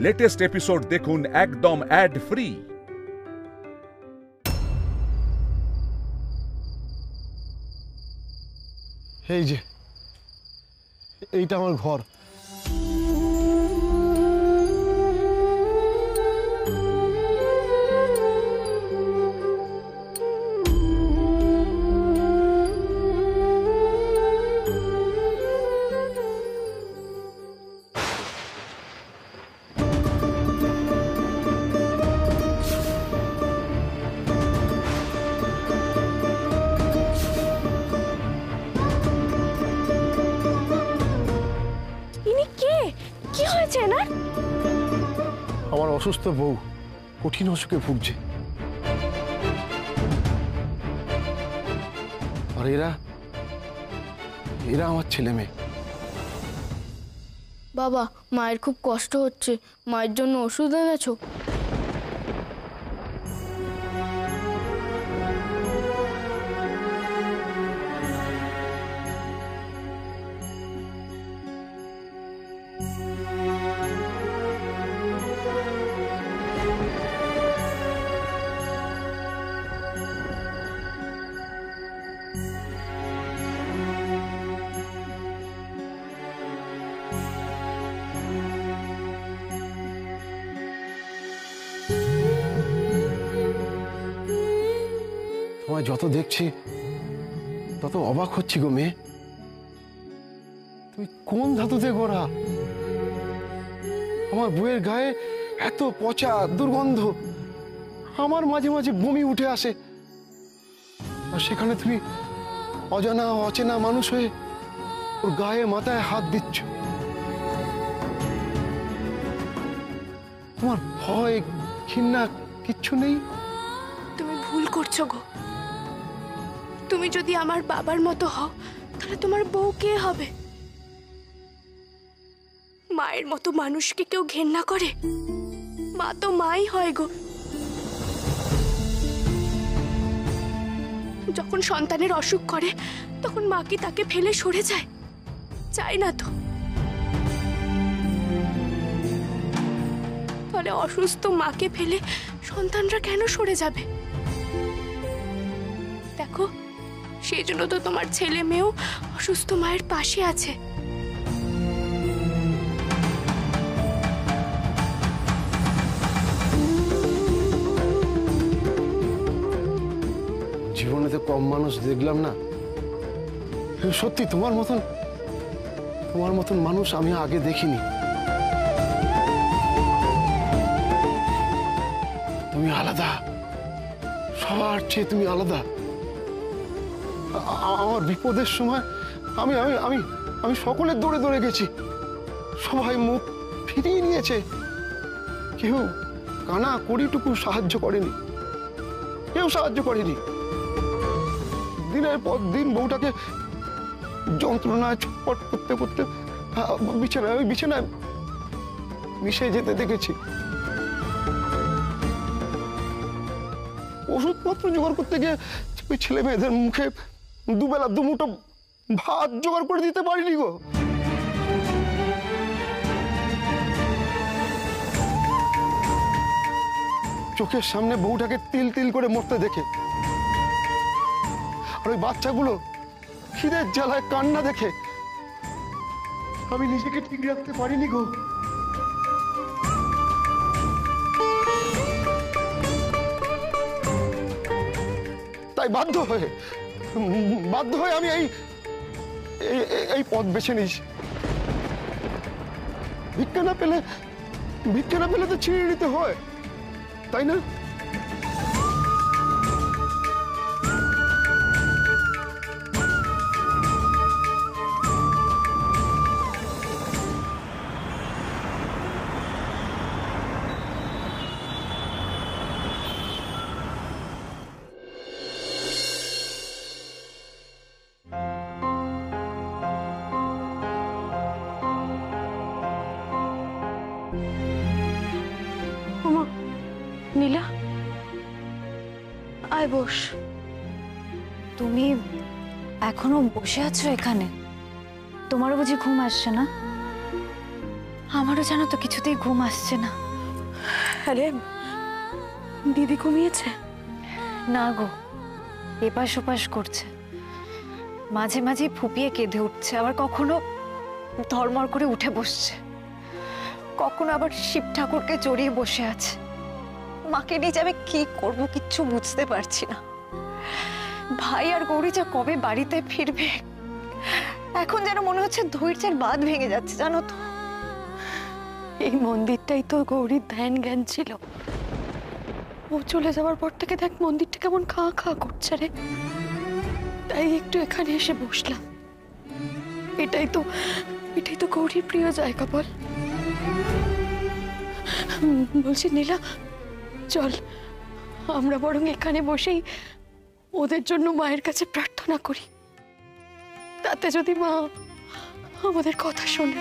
Latest episode দেখুন একদম add free. এই যে এইটা আমার ঘর। আমার অসুস্থ বউ কঠিন অসুখে ভুগছে, আর এরা আমার ছেলে মেয়ে। বাবা, মায়ের খুব কষ্ট হচ্ছে, মায়ের জন্য ওষুধ এনেছো? তোমায় যত দেখছি তত অবাক হচ্ছি গো মেয়ে। তুমি কোন ধাতুতে গড়া? আমার বউয়ের গায়ে এত পচা দুর্গন্ধ, আমার মাঝে মাঝে বমি উঠে আসে, আর সেখানে তুমি অজানা অচেনা মানুষ হয়ে ওর গায়ে মাথায় হাত দিচ্ছ। তোমার ভয় ঘৃণা কিচ্ছু নেই? তুমি ভুল করছো গো। তুমি যদি আমার বাবার মতো হও তাহলে তোমার বউ কে হবে? মায়ের মতো মানুষকে কেউ ঘেন্না করে? মা তো মাই হয় গো। যখন সন্তানের অসুখ করে তখন মা কি তাকে ফেলে সরে যায়? চাই না তো। তাহলে অসুস্থ মাকে ফেলে সন্তানরা কেন সরে যাবে? দেখো, সেই জন্য তো তোমার ছেলে মেয়েও অসুস্থ মায়ের পাশে আছে। জীবনে তো কম মানুষ দেখলাম না, সত্যি তোমার মতন মানুষ আমি আগে দেখিনি। তুমি আলাদা, সবার চেয়ে তুমি আলাদা। আমার বিপদের সময় আমি আমি আমি আমি সকলের দৌড়ে দৌড়ে গেছি, সবাই মুখ ফিরিয়ে নিয়েছে, কেউ কানা কড়িটুকু সাহায্য করেনি, কেউ সাহায্য করেনি। দিনের পর দিন বউটাকে যন্ত্রণায় ছটফট করতে করতে বিছানায় মিশে যেতে দেখেছি। ওষুধপত্র জোগাড় করতে গিয়ে ওই ছেলে মেয়েদের মুখে দুবেলা দুমুঠো ভাত জোগাড় করে দিতে পারিনি গো। চোখের সামনে বউটাকে তিল তিল করে মরতে দেখে, আর ওই বাচ্চাগুলো খিদের জ্বালায় কান্না দেখে আমি নিজেকে ঠিক রাখতে পারিনি গো। তাই বাধ্য হয়ে আমি এই পথ বেছে নিয়েছি। ভিক্ষা না পেলে তো ছিঁড়ে নিতে হয়, তাই না? নীলা, আয় বস। তুমি এখনো বসে আছো এখানে? তোমারও বুঝি ঘুম আসছে না? আমারও জানো তো কিছুতেই ঘুম আসছে না। আরে দিদি ঘুমিয়েছে? না গো, এপাশ ওপাশ করছে, মাঝে মাঝে ফুপিয়ে কেঁদে উঠছে, আবার কখনো ধর্মর করে উঠে বসছে, কখনো আবার শিব ঠাকুরকে জড়িয়ে বসে আছে। মাকে নিয়ে যে আমি কি করবো কিচ্ছু বুঝতে পারছি না। ভাই আর গৌরী যে কবে বাড়িতে ফিরবে, এখন যেন মনে হচ্ছে ধৈর্যের বাঁধ ভেঙে যাচ্ছে জানো তো। এই মন্দিরটাই তো গৌরীর ধ্যান জ্ঞান ছিল। ও চলে যাওয়ার পর থেকে দেখ মন্দিরটা কেমন খা খা করছে রে। তাই একটু এখানে এসে বসলাম। এটাই তো গৌরীর প্রিয় জায়গা বল। বলছি নীলা, চল আমরা বরং এখানে বসেই ওদের জন্য মায়ের কাছে প্রার্থনা করি। তাতে যদি মা আমাদের কথা শোনে।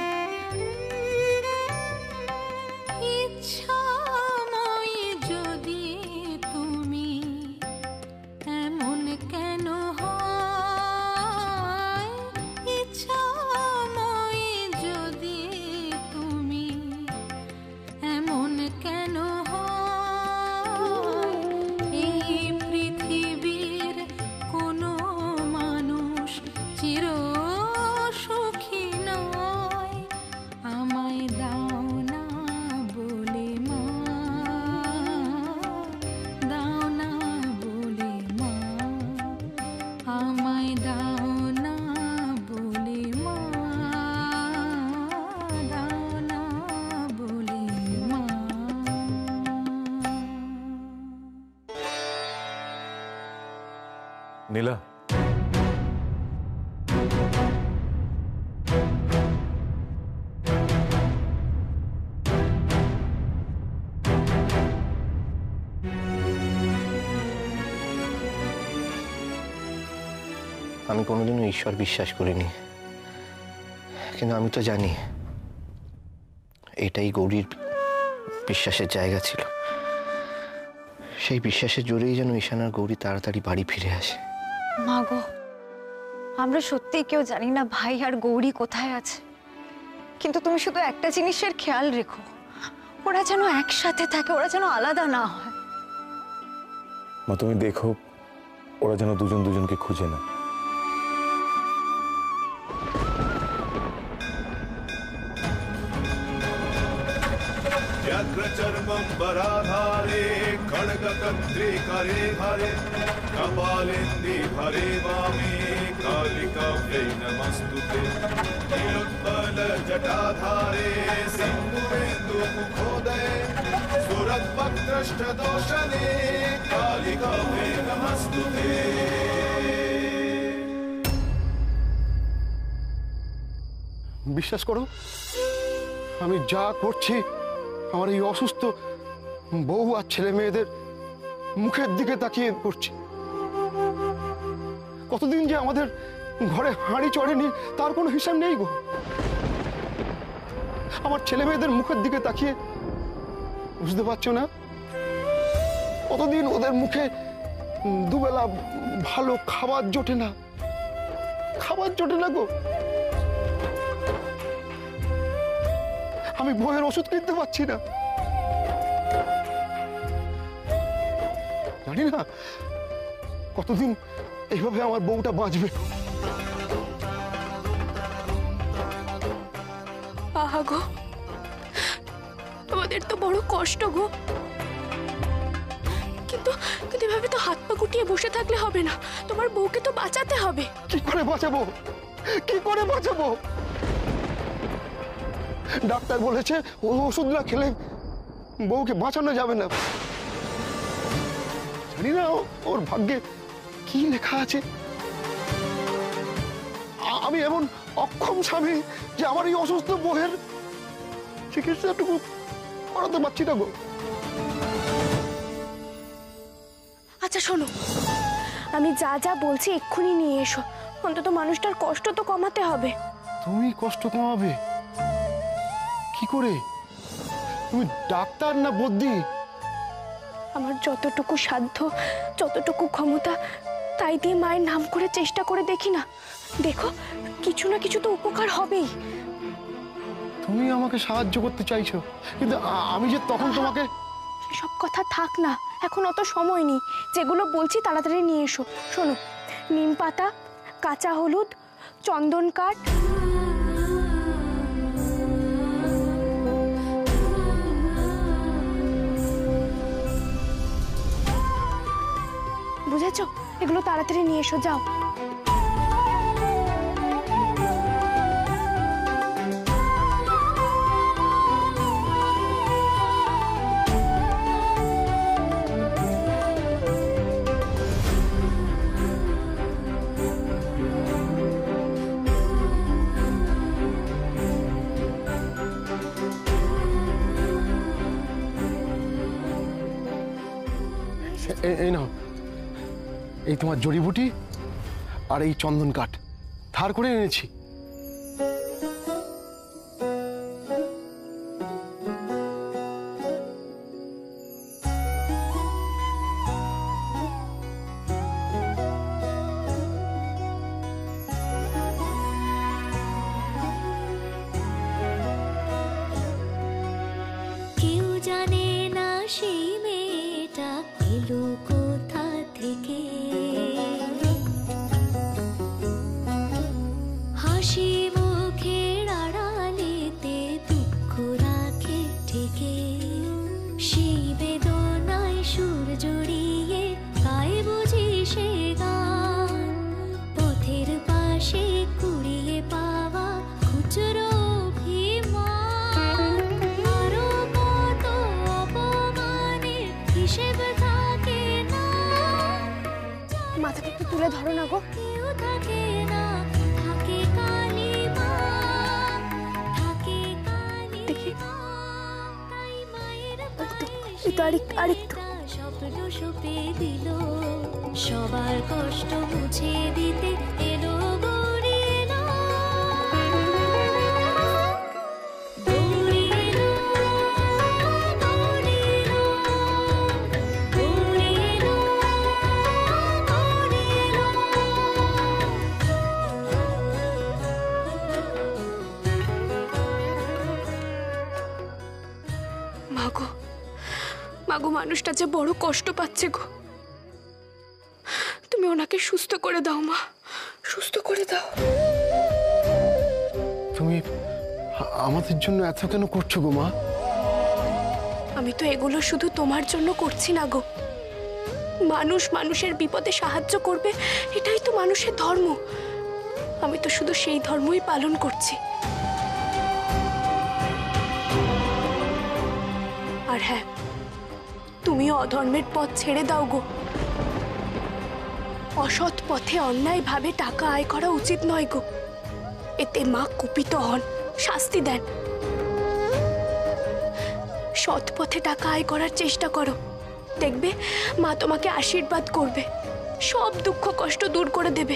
নীলা, আমি কোনোদিনও ঈশ্বর বিশ্বাস করিনি, কিন্তু আমি তো জানি এটাই গৌরীর বিশ্বাসের জায়গা ছিল। সেই বিশ্বাসের জোরেই যেন ঈশান আর গৌরী তাড়াতাড়ি বাড়ি ফিরে আসে। মা গো, আমরা সত্যিই কেউ জানি না ভাই আর গৌরী কোথায় আছে, কিন্তু তুমি শুধু একটা জিনিসের খেয়াল রেখো, ওরা যেন একসাথে থাকে, ওরা যেন আলাদা না হয়। মা তুমি দেখো ওরা যেন দুজন দুজনকে খুঁজে না। चर्मंबराधारे खड्गकर्त्री करे धरे कपालेन्दि भरे वामे कालिकाव्यै नमस्तुते नीलोत्पल जटाधारे सिंधुरेन्दु मुखोदये सुरद्वक्त्रष्टदोषणे कालिकाव्यै नमस्तुते। বিশ্বাস করো, আমি যা করছি আমার এই অসুস্থ বউ আর ছেলে মেয়েদের মুখের দিকে তাকিয়ে করছি। কতদিন যে আমাদের ঘরে হাঁড়ি চড়েনি তার কোনো হিসাব নেই গো। আমার ছেলে মেয়েদের মুখের দিকে তাকিয়ে বুঝতে পারছো না কতদিন ওদের মুখে দুবেলা ভালো খাবার জোটে না, খাবার জোটে না গো। আমি বইয়ের ওষুধ কিনতে পারছি না, জানি না কতদিন এইভাবে আমার বউটা বাঁচবে। আহা গো, আমাদের তো বড় কষ্ট গো। কিন্তু এভাবে তো হাত পা গুটিয়ে বসে থাকলে হবে না, তোমার বউকে তো বাঁচাতে হবে। কি করে বাঁচাবো, কি করে বাঁচাবো? ডাক্তার বলেছে ও ওষুধ না খেলে বউকে বাঁচানো যাবে না। জানি না ওর ভাগ্যে কি লেখা আছে। আমি এমন অক্ষম স্বামী যে আমার এই অসুস্থ বউয়ের চিকিৎসাটুকু করাতে পারছি না গো। আচ্ছা শোনো, আমি যা যা বলছি এক্ষুনি নিয়ে এসো, অন্তত মানুষটার কষ্ট তো কমাতে হবে। তুমি কষ্ট কমাবে কি করে? তুমি ডাক্তার না বদ্যি? আমার যতটুকু সাধ্য, যতটুকু ক্ষমতা, তাই দিয়ে মায়ের নাম করে চেষ্টা করে দেখি না। দেখো কিছু না কিছু তো উপকার হবেই। তুমি আমাকে সাহায্য করতে চাইছো, কিন্তু আমি যে তখন তোমাকে। সব কথা থাক না, এখন অত সময় নেই। যেগুলো বলছি তাড়াতাড়ি নিয়ে এসো। শোনো, নিম পাতা, কাঁচা হলুদ, চন্দন কাঠ, বুঝেছো? এগুলো তাড়াতাড়ি নিয়ে এসো, যাও। এই নাও, এই তোমার জড়িবুটি আর এই চন্দন কাঠ ধার করে এনেছি। কেউ জানে না সেই মেয়েটা এলো কোথা থেকে, হাসি মুখের আড়ালেতে দুঃখ রাখে ঠেকে, সেই বেদনায় সুর জড়িয়ে গায়ে বুঝি সে গান, পথের পাশে কুড়িয়ে পাওয়া খুচরো অভিমান, আরো কত অপমানের হিসেব থাকে না। মাথাটা একটু তুলে ধরো না গো। কেউ থাকে না, থাকে কালিমা, থাকে কালিমা, তাই মায়ের একটু আরেকটু। স্বপ্ন সপে দিল, সবার কষ্ট মুছে দিতে এলো গৌরী এলো, গৌরী এলো, গৌরী এলো, গৌরী এলো, গৌরী এলো। মাগো, মাগো, মানুষটা যে বড় কষ্ট পাচ্ছে গো। তুমি ওনাকে সুস্থ করে দাও মা, সুস্থ করে দাও। তুমি আমাদের জন্য এত কেন করছো গো মা? আমি তো এগুলো শুধু তোমার জন্য করছি না গো। মানুষ মানুষের বিপদে সাহায্য করবে, এটাই তো মানুষের ধর্ম। আমি তো শুধু সেই ধর্মই পালন করছি। আর হ্যাঁ, তুমিও অধর্মের পথ ছেড়ে দাও গো। অসৎ পথে অন্যায়ভাবে টাকা আয় করা উচিত নয় গো। এতে মা কুপিত হন, শাস্তি দেন। সৎ পথে টাকা আয় করার চেষ্টা করো, দেখবে মা তোমাকে আশীর্বাদ করবে, সব দুঃখ কষ্ট দূর করে দেবে।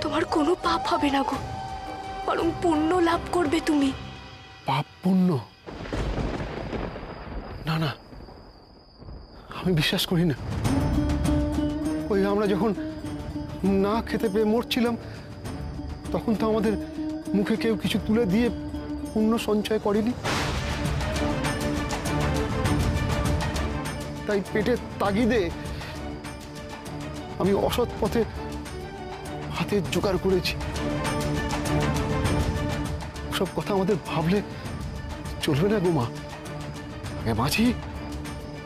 তোমার কোনো পাপ হবে না গো, বরং পুণ্য লাভ করবে তুমি। পাপ পুণ্য? না না, আমি বিশ্বাস করি না। ওই আমরা যখন না খেতে পেয়ে মরছিলাম, তখন তো আমাদের মুখে কেউ কিছু তুলে দিয়ে পুণ্য সঞ্চয় করেনি। তাই পেটের তাগিদে আমি অসৎ পথে হাতে জোগাড় করেছি। সব কথা আমাদের ভাবলে চলবে না গো মা। আগে বাঁচি,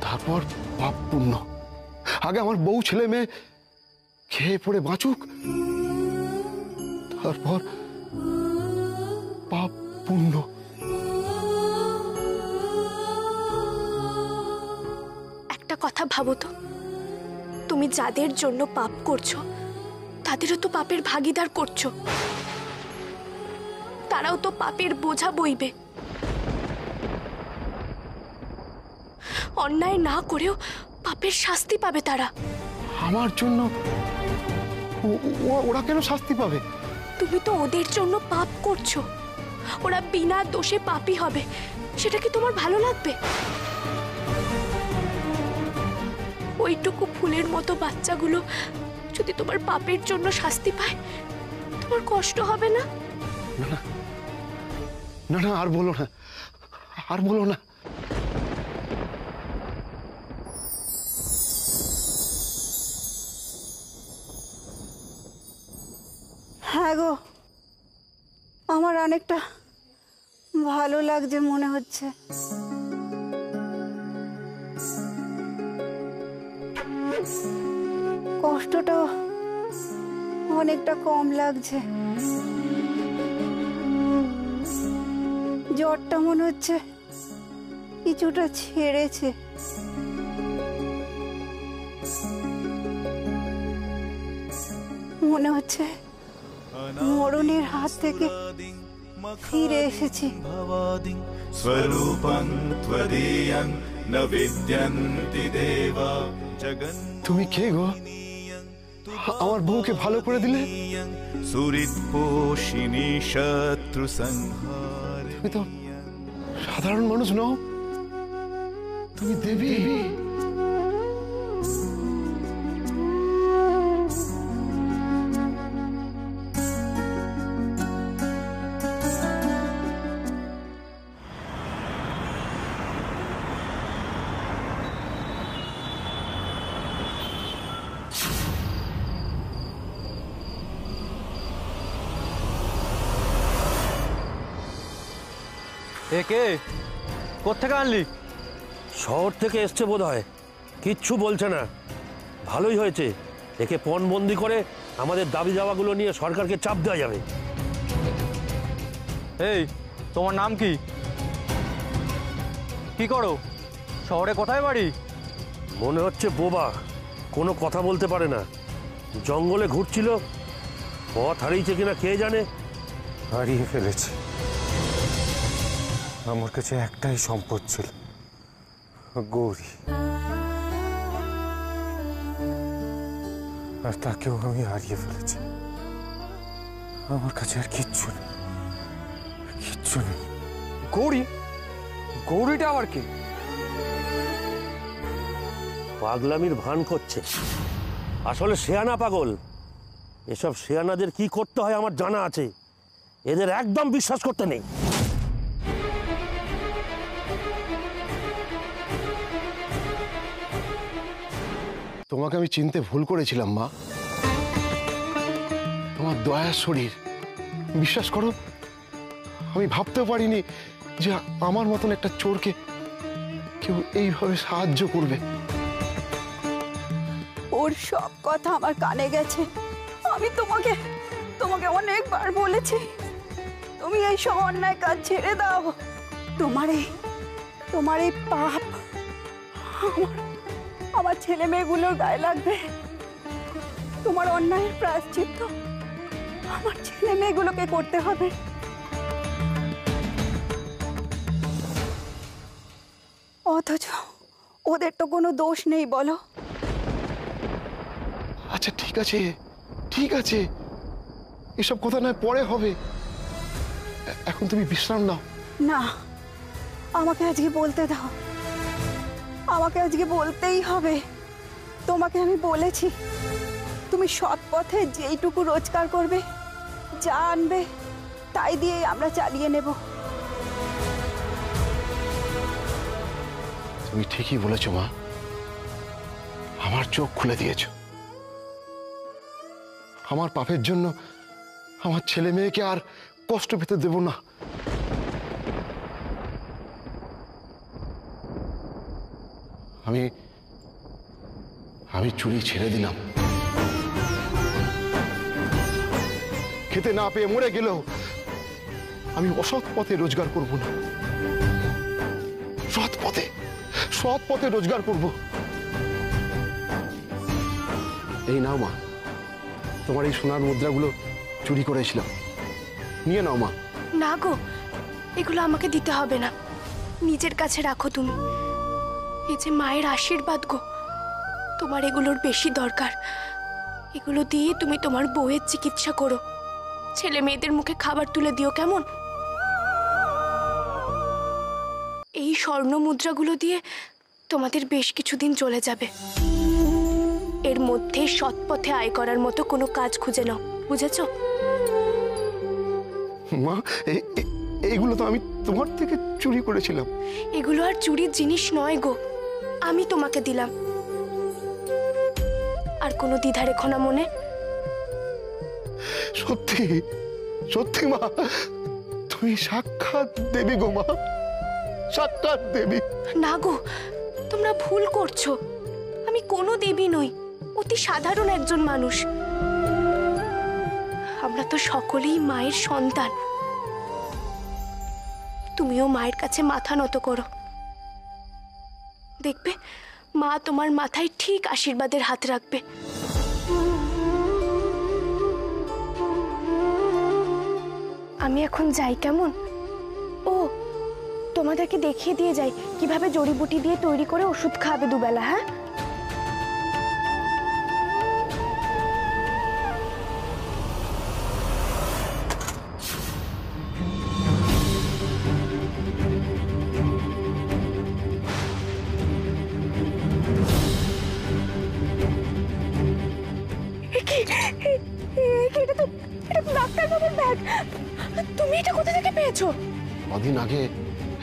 তারপর পাপ পুণ্য। আগে আমার বউ ছেলে মেয়ে খেয়ে পড়ে বাঁচুক, তারপর পাপ পুণ্য। একটা কথা ভাবো তো, তুমি যাদের জন্য পাপ করছো তাদেরও তো পাপের ভাগিদার করছো। তারাও তো পাপের বোঝা বইবে। অন্যায় না করেও পাপের শাস্তি পাবে তারা। আমার জন্য ওরা কেন শাস্তি পাবে? তুমি তো ওদের জন্য পাপ করছো, ওরা বিনা দোষে পাপী হবে, সেটা কি তোমার ভালো লাগবে? ওইটুকু ফুলের মতো বাচ্চাগুলো যদি তোমার পাপের জন্য শাস্তি পায়, তোমার কষ্ট হবে না? না না, না না, আর বলো না, আর বলো না। হ্যাঁ গো, আমার অনেকটা ভালো লাগছে মনে হচ্ছে। কষ্টটাও অনেকটা কম লাগছে। জ্বরটা মনে হচ্ছে কিছুটা ছেড়েছে। মনে হচ্ছে মরণের হাত থেকে ফিরে এসেছি। स्वरूपं त्वदीयं न विद्यन्ति देवा जगन् তুমি কে গো? আমার বউকে ভালো করে দিলে। सुहृत्पोषिणी शत्रु संहारे তুমি তো সাধারণ মানুষ নও, তুমি দেবী। একে কোত্থেকে আনলি? শহর থেকে এসছে বোধ হয়, কিচ্ছু বলছে না। ভালোই হয়েছে, একে পণবন্দি করে আমাদের দাবি দাওয়াগুলো নিয়ে সরকারকে চাপ দেওয়া যাবে। এই, তোমার নাম কি? কি করো? শহরে কোথায় বাড়ি? মনে হচ্ছে বোবা, কোনো কথা বলতে পারে না। জঙ্গলে ঘুরছিল, পথ হারিয়েছে কিনা কে জানে। হারিয়ে ফেলেছে। আমার কাছে একটাই সম্পদ ছিল, গৌরী, আর তাকেও আমি হারিয়ে ফেলেছি। আমার কাছে আর কিচ্ছু নেই, কিচ্ছু নেই। গৌরী? গৌরীটা আবার কি? পাগলামির ভান করছে, আসলে শেয়ানা পাগল। এসব শেয়ানাদের কি করতে হয় আমার জানা আছে, এদের একদম বিশ্বাস করতে নেই। তোমাকে আমি চিনতে ভুল করেছিলাম মা। তোমার দয়ার শরীর, বিশ্বাস করো আমি ভাবতেও পারিনি যে আমার মতন একটা চোরকে কেউ এইভাবে সাহায্য করবে। ওর সব কথা আমার কানে গেছে। আমি তোমাকে তোমাকে অনেকবার বলেছি তুমি এই সব অন্যায় কাজ ছেড়ে দাও। তোমার এই পাপ আমার ছেলে মেয়েগুলোর গায়ে লাগবে। তোমার অন্যায়ের প্রায়শ্চিত্ত আমার ছেলে মেয়েগুলোকে করতে হবে। অথচ ওদের তো কোনো দোষ নেই বলো। আচ্ছা ঠিক আছে, ঠিক আছে, এসব কথা নয় পরে হবে, এখন তুমি বিশ্রাম নাও। না, আমাকে আজকে বলতে দাও, আমাকে আজকে বলতেই হবে। তোমাকে আমি বলেছি তুমি সৎ পথে যেইটুকু রোজগার করবে, যা আনবে তাই দিয়েই আমরা চালিয়ে নেব। তুমি ঠিকই বলেছো মা, আমার চোখ খুলে দিয়েছো। আমার পাপের জন্য আমার ছেলে মেয়েকে আর কষ্ট পেতে দেব না। আমি চুরি ছেড়ে দিলাম। খেতে না পেয়ে মরে গেলেও আমি অসৎ পথে রোজগার করব না, সৎ পথে রোজগার করব। এই নাও মা, তোমার এই সোনার মুদ্রাগুলো চুরি করেছিলাম, নিয়ে নাও মা। না গো, এগুলো আমাকে দিতে হবে না, নিজের কাছে রাখো তুমি। এই যে মায়ের আশীর্বাদ গো, তোমার এগুলোর বেশি দরকার। এগুলো দিয়ে তুমি তোমার বউয়ের চিকিৎসা করো, ছেলে মেয়েদের মুখে খাবার তুলে দিও, কেমন? এই স্বর্ণ মুদ্রাগুলো দিয়ে তোমাদের বেশ কিছুদিন চলে যাবে। এর মধ্যে সৎ পথে আয় করার মতো কোনো কাজ খুঁজে নাও, বুঝেছো? মা এইগুলো তো আমি তোমার থেকে চুরি করেছিলাম। এগুলো আর চুরির জিনিস নয় গো, আমি তোমাকে দিলাম। আর কোনো দ্বিধা রেখো না মনে। সত্যি সত্যি মা, তুমি সাক্ষাৎ দেবী গো মা, সাক্ষাৎ দেবী। না গো, তোমরা ভুল করছো। আমি কোনো দেবী নই, অতি সাধারণ একজন মানুষ। আমরা তো সকলেই মায়ের সন্তান। তুমিও মায়ের কাছে মাথা নত করো, দেখবে মা তোমার মাথায় ঠিক আশীর্বাদের হাত রাখবে। আমি এখন যাই কেমন? ও, তোমাদেরকে দেখিয়ে দিয়ে যাই কিভাবে জড়িবুটি দিয়ে তৈরি করে ওষুধ খাবে দুবেলা। হ্যাঁ, ডাক্তারবাবুর ব্যাগ। তুমি এটা কোথা থেকে পেয়েছো? কদিন আগে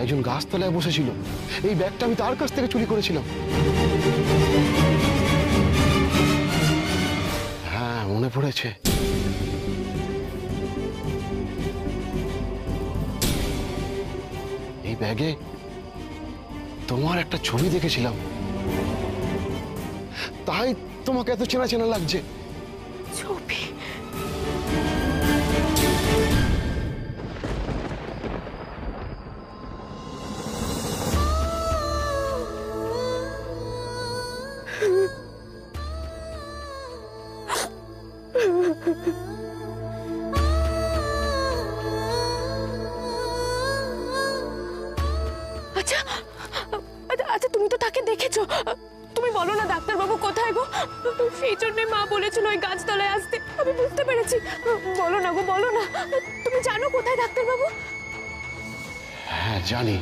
একজন গাছতলায় বসেছিল, এই ব্যাগটা আমি তার কাছ থেকে চুরি করেছিলাম। হ্যাঁ, মনে পড়েছে। এই ব্যাগে তোমার একটা ছবি দেখেছিলাম, তাই তোমাকে এত চেনা চেনা লাগছে। ছবি? আচ্ছা আচ্ছা, তুমি তো তাকে দেখেছো। তুমি বলো না ডাক্তারবাবু কোথায় গো? সেই জন্য মা বলেছিল ওই গাছতলায় আসতে। আমি বুঝতে পেরেছি। বলো না গো, বলো না। তুমি জানো কোথায় ডাক্তারবাবু? হ্যাঁ, জানি।